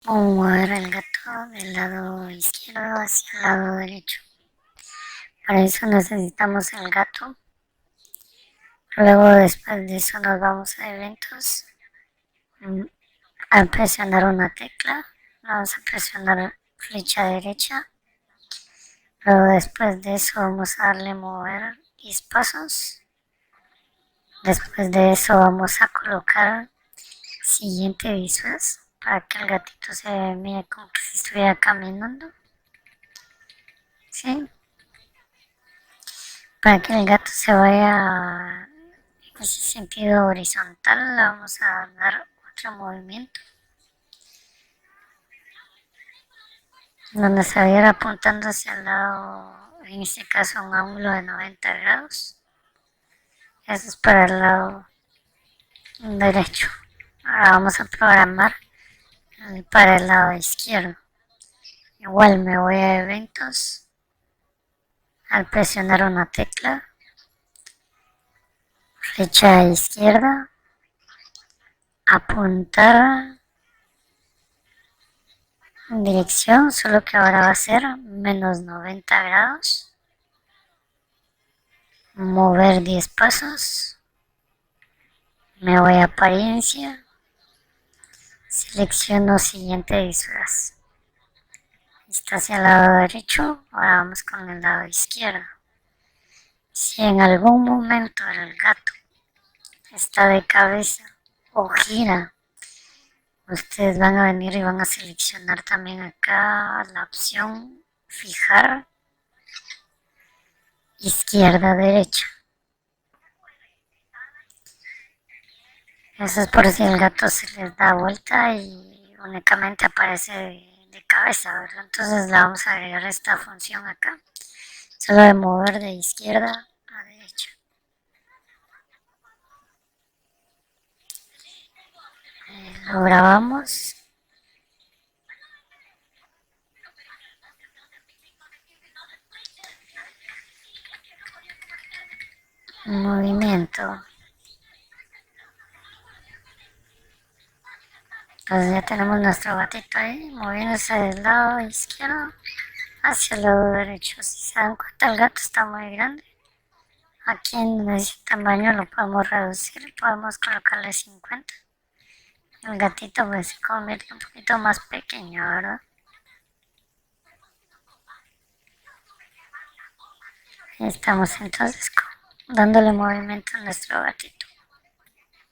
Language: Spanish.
Vamos a mover el gato del lado izquierdo hacia el lado derecho. Para eso necesitamos el gato. Luego después de eso nos vamos a eventos. Al presionar una tecla, vamos a presionar flecha derecha. Luego después de eso vamos a darle mover 10 pasos. Después de eso vamos a colocar siguiente disfraz para que el gatito se mire como que si estuviera caminando. ¿Sí? Para que el gato se vaya en ese sentido horizontal, le vamos a dar otro movimiento. Donde se va a ir apuntando hacia el lado, en este caso un ángulo de 90 grados. Eso es para el lado derecho. Ahora vamos a programar para el lado izquierdo. Igual me voy a eventos. Al presionar una tecla, flecha izquierda, apuntar en dirección, solo que ahora va a ser menos 90 grados. Mover 10 pasos. Me voy a apariencia. Selecciono siguiente disfraz. Está hacia el lado derecho, ahora vamos con el lado izquierdo. Si en algún momento el gato está de cabeza o gira, ustedes van a venir y van a seleccionar también acá la opción fijar izquierda derecha. Eso es por si el gato se les da vuelta y únicamente aparece de cabeza, ¿verdad? Entonces le vamos a agregar esta función acá, solo de mover de izquierda a derecha. Lo grabamos. Movimiento. Entonces ya tenemos nuestro gatito ahí moviéndose del lado izquierdo hacia el lado derecho. Si se dan cuenta, el gato está muy grande. Aquí en ese tamaño lo podemos reducir, podemos colocarle 50. El gatito pues se convierte un poquito más pequeño, ¿verdad? Estamos entonces dándole movimiento a nuestro gatito.